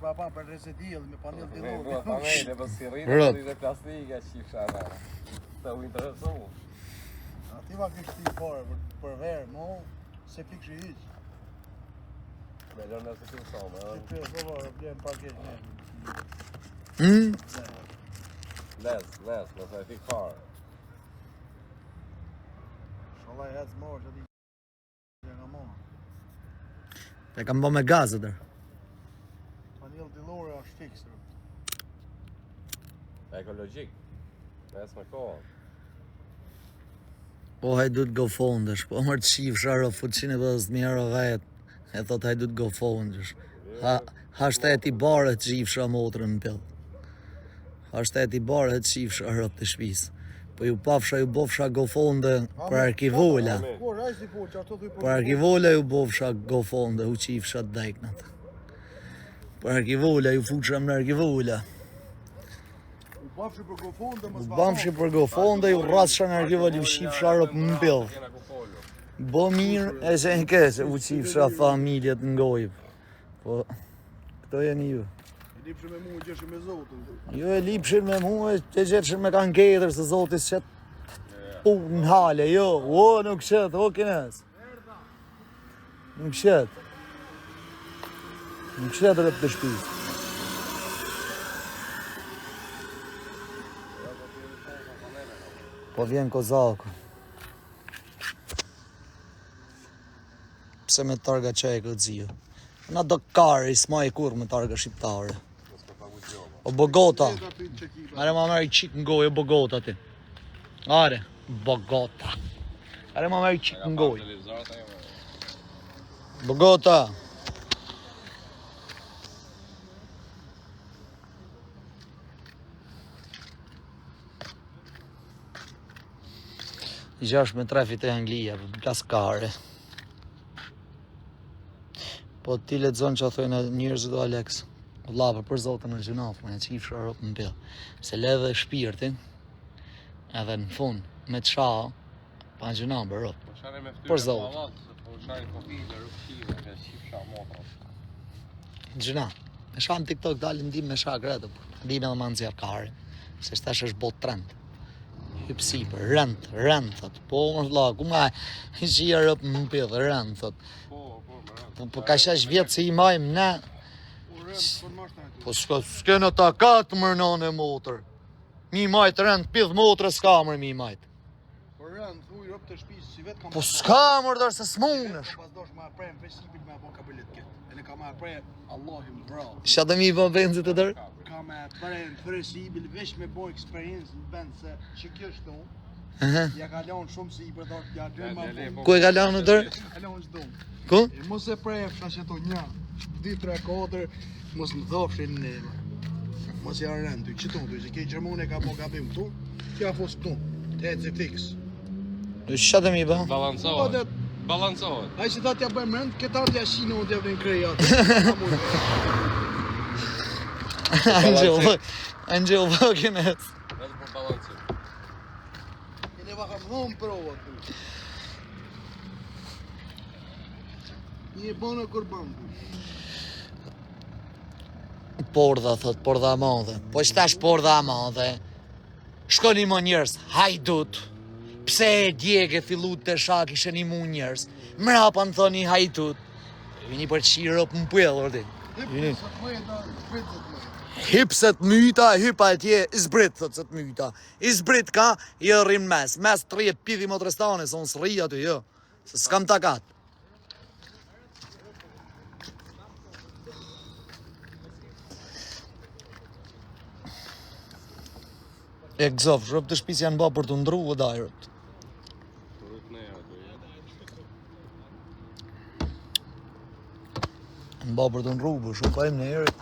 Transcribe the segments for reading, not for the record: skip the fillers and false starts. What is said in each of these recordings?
s'pa pa për rezedill me panel dilor. Po panele, po si rritë dhe plastike qifsha ata. Të u interesu. Ati va kështi fare për verë, mo, se pikë hiq. Me lënë nëse ti usome, Po, blen pakeq ne. Les, nëse e fik fare. Shalaj hec morë, që ti nga morë. E kam bë me gazë der. Panel dilore është fiksë. Ekologjik. Mes me kohë. Po hajdut go fondesh, po më të shifsha rë fuqin e bëzë mjero vetë. E thot hajdut go fondesh. Hashteti bare të shifsha motrën në pjellë. Hashteti bare të shifsha rëp të shpisë. Po ju pafsha ju bofsha go fonde për arkivolla. Për arkivolla ju bofsha go fonde, u qifsha të dajknat. Për arkivolla ju fuqsha në arkivolla. U bamshi për go fonde, ju rrasësha në arkivolla, ju shifsha rëp në pjellë. Bo mirë e që në keqë, u qifsha familjet në gojë. Po, këto jeni ju. Lipshin me mu e gjeshin me Zotin. Jo e lipshin me mu e gjeshin me kanë ketër, se Zotis qëtë punë në hale, jo, nuk qëtë, kines. Nuk qëtë. Nuk qëtë rëpë të shpisë. Po vjen Kozaku. Pse me targa qaj e këtë zio? Na do kari, s'ma e kur me targa shqiptare. O Bogota. Are ma meri qik në gojë, o Bogota ti. Are, Bogota. Are ma meri qik në gojë. Bogota. I 6 me trafit e Anglia, plaskare. Po ti lexon që thojnë njerëzit o Alex. Vllapa për Zotën në gjunaf, me qifsha rëpë në pjellë. Se ledhe shpirtin, edhe në fund, me të shaha, pa në gjunaf bë rëpë. Për Zotën. Në gjunaf. Me shaha në TikTok dalin dim me shaha gretë, dim edhe ma në zjarë karin. Se shtash është bot trend. Hypë sipër, rënd, thot. Po, më vlla, ku ma qia rëpë në pjellë, rënd, thot. Po ka shash vjetë se i majmë ne. Po s'kena ta katë mërnon e motër. Mi majtë rënd pidh motër s'ka mërë mi majtë. Po rënd, thuj rëp të shpisë si vetë kam... Po s'ka mërë dërë se s'munësh. Pas dosh ma prejmë fesipit me bo kabelit këtë. E në ka ma prejmë Allahim bravo. Sha të mi bo benzit të dërë? Ka ma prejmë fesipit vesh me bo eksperiencë në bend se që kjo shtu. Ja ka lanë shumë si i për dorë t'ja dy ma punë. Ku e ka lanë në dërë? Ka lanë qdo. Ku? Mos e prejmë shasheto 1, 2, 3, 4, mos më dhofshin në mos ja rëndu, qëtun të, që kej Gjermone ka po gabim tu, kja fos këtu, të eci fix. Qa të mi ba? Balancohet. A i që ta t'ja bëjmë rënd, këta t'ja shino në t'ja vënë krejat. Angel fucking ass. Edhe për balancim. Kene va kam dhonë prova tu. Një bënë kur bëmë. Pordha, thot, pordha madhe. Po qëtash pordha madhe? Shkoni mo njërës, hajdut. Pse e djege fillut të shak ishe një mu njërës? Mrapa në thoni hajdut. Vini për qirop në pjellë, ordi. Hipset myta, hypa atje, izbrit, thot se të myta. Izbrit ka, i rrim mes. Mes të rje pidhi motrestane, se unë së rri aty, jo. Se s'kam takat. E gëzof, rëp të shpis janë ba për të ndru vë dajrët. Në ba për të ndru, bë shumë pa im në erit.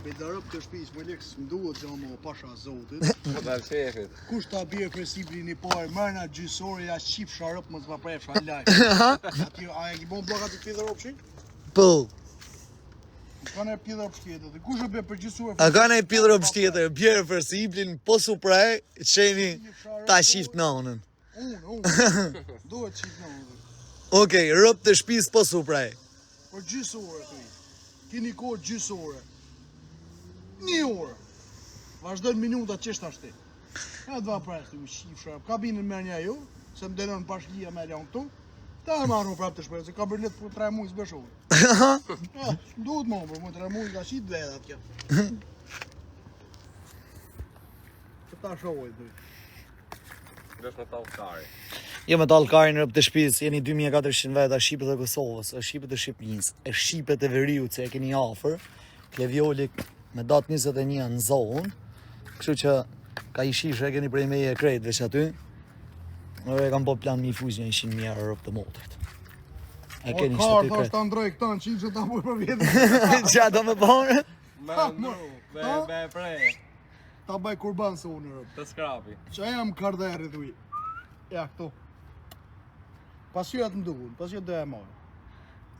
Bejda rëp të shpis, më leks më duhet që më pasha zotit. Po dal shefit. Kush ta bje për siprin një parë, mërna gjysore, ja shqip sharëp, më s'ma prefsha lajë. A e ki bon blokat të pidhe rëp shik? Po. Ka në pidhe rëp shtjetët, kush e bje për gjysore? A ka në pidhe rëp shtjetët, bjerë për siplin, po su prej, qeni ta shift nanën. Unë, duhet qift nanën. Okej, rëp të shpis po su prej. Për gjysore, të i. Kini kohë gjysore. 1 orë. Vazhdojnë minutat që është ashti. Ja dva presë, u shifra. Kabinën merr një ju, se më denon bashkia me lan këtu. Ta e marrë më prapë të shpërë, se ka bërlet për 3 muaj s'bëshovë. Ja, duhet më për 3 muaj ka shit vedat kjo. Këta shohoj dhuj. Vesh me tallkari. Jo me tallkarin rëp të shtëpisë, jeni 2400 veta Shqipët e Kosovës, e Shqipët e Shqipënisë, e Shqipët e Veriut që e keni afër, Klevjoli me datë 21 në zonë, kështu që ka i shifre e keni prej meje e krejt veç aty, e kam po plan mi fuz një 100.000 euro rëp të motrit. E keni Kartë shtëpi është krejt. të ndroj këta në qimë që ta bujë për vjetë. Qa do me bërë? Me prej, Ta bëj kurban se unë rëpë. të skrapi. Që jam karderi dhuj. Ja, këtu. Pasyrat më duhun, pasyrat do e marrë.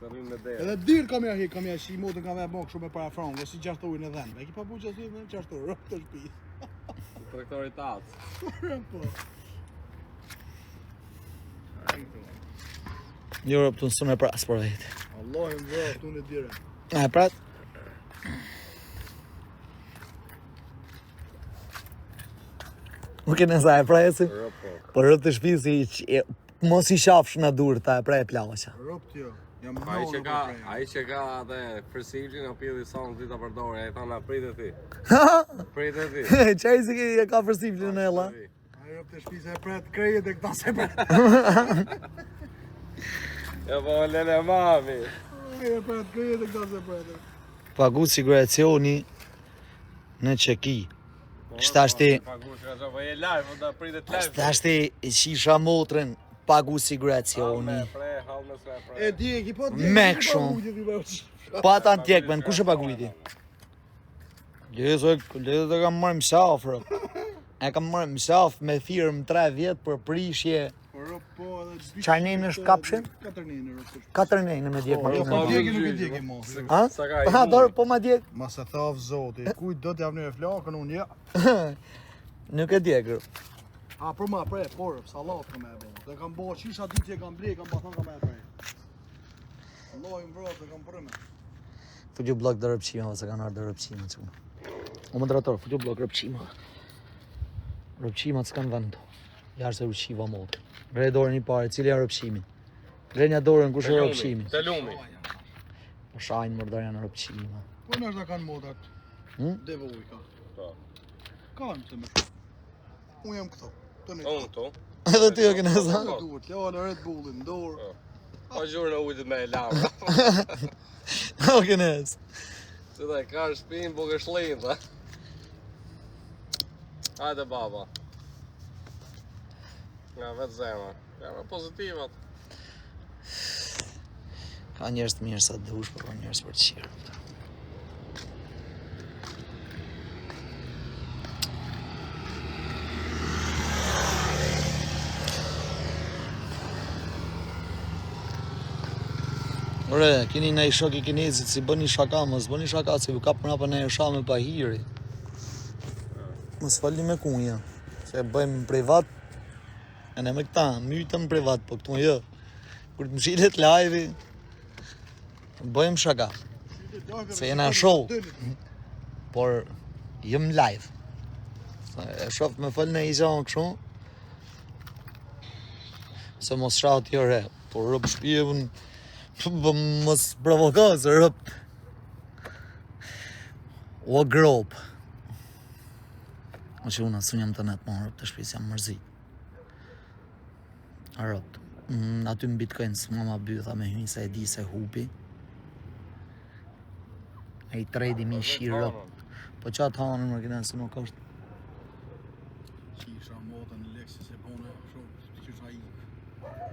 Të rrinë me derë. Edhe dirë kam ja shi motën kam e bërë kështu me para frangë, si gjashtojnë e dhenë. E ki pa bu që asë në gjashtojnë, rëpë të shpi. Traktori tacë. Po. Jo rëp të nësën e pras për vejtë. Allah e më vërë, tu në dire. E prat? Nuk e nësa e presim, Rëpo. por rëp të shpisi mos i shafsh në dur ta e prej plaqa. Rëpë tjo, jam Ai që nënë ka, për ai që ka atë fërsilin o pili sonë dita përdore, ai thana pritë ti. Pritë ti. Qaj si e ka përsipli në ella? Ai rëpë të shpi se e pret krejet e këta se pret. E po lele mami. Ai e pret krejet e këta se pret. Pagu siguracioni në qeki. Shtashti, Pagush ka që po je live, po da pritet live. shtashti qisha motrën pagu siguracioni. Pre, halme se pre. E di e ki po di. Mek shumë. Pa ata tjekmen, kush e paguiti? Lezë e kam marrë msafrë. E kam marrë msafrë me firmë 3 vjetë për prishje. Po edhe Qaj nejnë është kapshin? 4 nejnë rëpë. 4 nejnë me djekë Po, makinë. po djekë nuk e djekë mo. Ha? Sa ka i Ha, mu. dorë, po ma djekë. Ma se thaf zoti, kujt do t'javë një flakën unë ja. Nuk e djekë. A për ma prej, por, salat kam e bo. Dhe kam bo qisha dy që kam blej, kam bathan kam e prej. Allah i më vrot, dhe kam përëme. Fuqë blok dhe rëpqima, se kanë ardhë rëpqima që unë. O moderator, fuqë blok rëpqima. Rëpqimat s'kanë vend to. Jashtë e rëpqiva motë. Grej dorën i pare, cili janë rëpqimin? Grej një dorën kush e rëpqimin? Të lumi. Po shajnë mërdarë janë rëpqima. Po në është da kanë modat. Hmm? Devo uj ka. Po. Kanë të me shumë. Unë jam këto. Të në Unë këtu. Edhe ty o këne sa? Të duhet, ljallë Red Bullin, dorë. Po gjurë në ujtë me e lamë. O këne Që dhe ka shpinë buke shlinë, dhe. Hajde baba. Nga vetë zema. Nga me pozitivat. Ka njerës të mirë sa dush, por ka njerës për të qirë. Ore, keni në i shok i kinezit si bëni shaka, mos bëni shaka, se ju kap mrapa në e shame pa hiri. Mos falni me kunja, se bëjmë privat, e ne me këta, mytëm privat, po këtu jo. Kur të më shilet live-i, bëjmë shaka, se jena show, por jëm live. Se e shoft me fal në i zonë kështu, se mos shaut jo re, por rëp shpjevën, po mos provoka se rëp. O grop. O që unë asun jam të net më rëp të shpis jam mërzit. A rëp. Aty në Bitcoin s'ma ma bytha me hynë se e di se hupi. E i tredi mi shi rëp. Po qatë hanën më këne se nuk është. Qisha motën në lekë se bone, shumë, qisha i.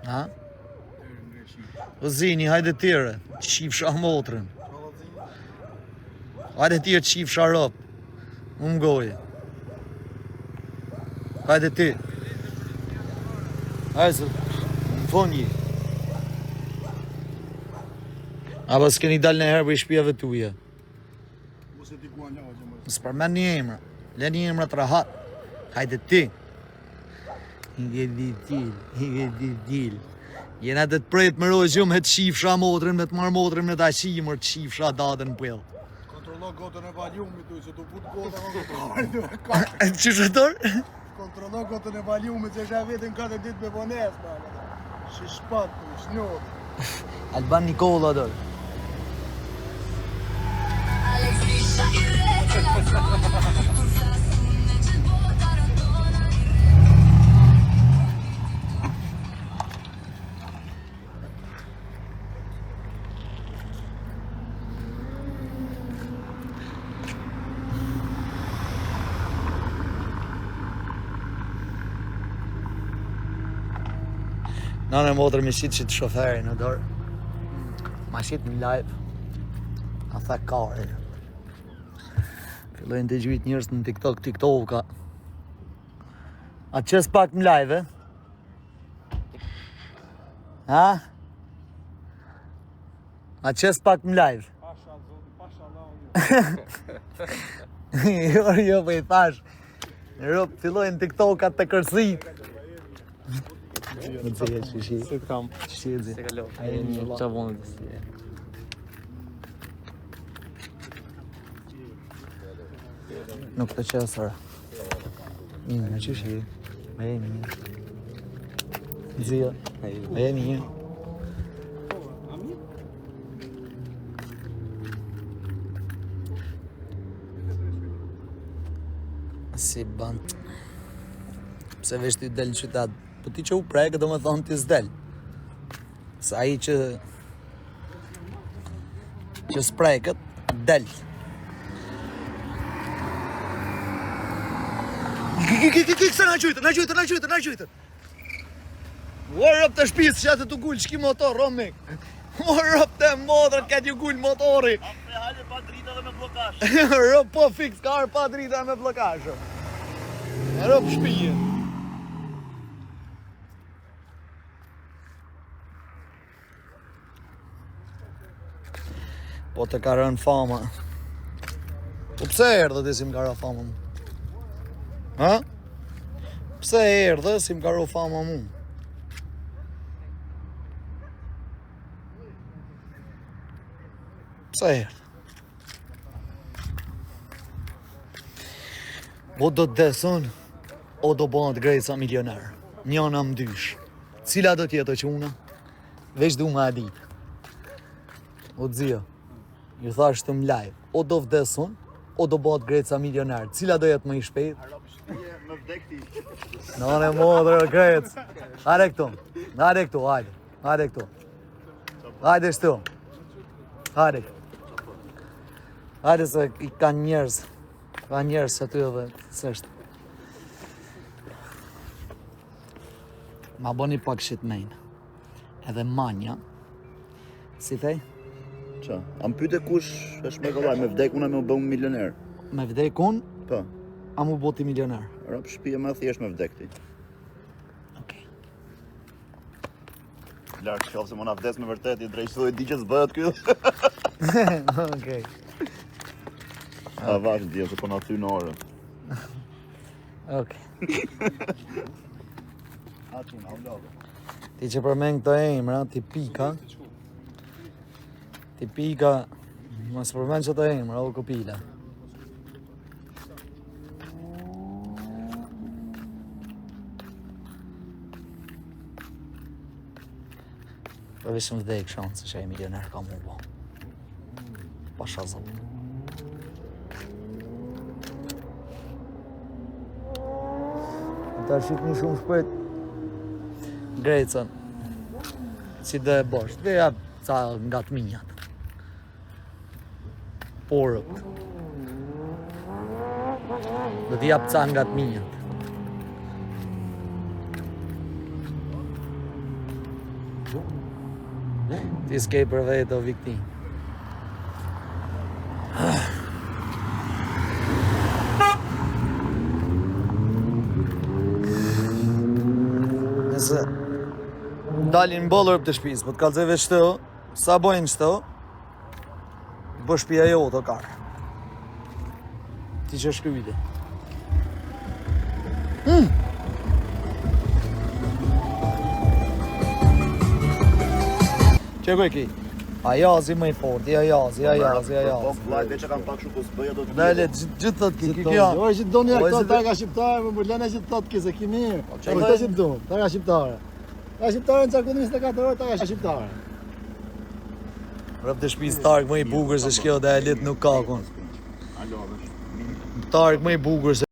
Ha? Tërë ngre qisha. O zini, hajde tjere, qif shah motrën. Qalat zi? Hajde tjere qif shah rëp. Unë goje. Hajde ti. Hajde se, në fonji. Apo s'keni dal në herë për i shpjeve tuja. Ose ti ku anja që më. S'përmen një emra. Le një emra të rahat. Hajde ti. Hige dil. Jena të të prejtë më rojë gjumë të qifsha motrën, me të marë motrën me të qimër të qifsha datën pëllë. Kontrolloj Kontrollo gotën e valiumit tu, se tu put gota ka. Që shëtor? Kontrollo gotën e valiumit, se shë vetën 4 ditë me vones, shi shpat, shnodë. Alban Nikola dor. Nane motër me shqit që të shoferi në dorë. Ma shqit në live. A tha kare. Fillojnë të gjujt njërës në TikTok-a. A qës pak në live, e? Ha? A qës pak në live? Jo, po I thash. Fillojnë TikTok-a të kërsit. Më të zhe, që shi? Se të kam. Që shi e zi? Se ka lo. A e një qa vonë të si e. Nuk të qesër. Me që shi? Me e një. Zia. Me e një. Si band. Pse vesh t'i del qytet. Po ti që u prejke do me thonë t'i s'del. Sa I që s'prejket, del. Kësa na qujtë. Warë të shpisë që atë t'u gullë shki motor, Romik. Warë të modrët këtë ju gullë motori. Apre hajde pa drita dhe me blokashe. Rëp po fix, ka arë pa drita me blokashe. Rëp shpije. Po të ka rënë fama. Po pse erdhe ti si më ka rënë fama mu? Ha? Pse erdhe si më ka rënë fama mu? Pse erdhe? O do të desun, o do bëhet grejca milioner. Njëna më dysh. Cila do tjetë që una? Veç du ma ditë. O të zio. Ju thash të më live, o do vdesun, o do bëhet greca milioner. Cila do jetë më I shpejt? Me vdekti. Nane modrë, grec. Hajde këtu, hajde. Hajde këtu. Hajde shtu. Hajde. Hajde se I ka njerëz. Ka njerëz se ty edhe sështë. Ma boni pak shitmejnë. Edhe manja. Si thej? Qa? A më pyte kush është me kollaj, me vdek una me u bëmë milioner? Me vdek unë, Po. a mu boti milioner. Rap shpia me thjesht me vdekti. Okej. Larkë qofë se më na vdes me vërtet, I drejtë thuj di që s'bëhet kjo. Okej. A vash dhjo, se po na thy në orën. Okej. Atin, a u lodhe. Ti që përmen këto emra, ti pika. Ti pika, mos përmen që të emra, o kopila. Përvishëm vdek shanë se që e milioner ka mu bo. Pasha zot. Ta shik një shumë shpejt Grecën. Si dhe e bosh, dhe jap ca nga të minjat. Porët. Dhe t'i jap ca nga të minjat. Ti s'ke për vetë o viktim. Nëse dalin bollër për të shpis, po të kalzeve shto, sa bojnë shto, bë shpia jo të karë. Ti që shkryjti. Që ku e ki? Ajazi më i forti, ajazi. Po, vllai veç e kam pak kështu po s'bëja do të. Dale, gjithë thot ki kjo. Oj, që do një Oj, këto si ta ka shqiptarë, më lënë që thot ki se ki mirë. çaj Po do? këto që do, ta ka shqiptarë. Ta shqiptarë në zakonisht 24 orë, ta ka shqiptarë. Rëp të shpis Tark më i bukur se shkjo dhe elit nuk ka kun. Alo, Tark më i bukur se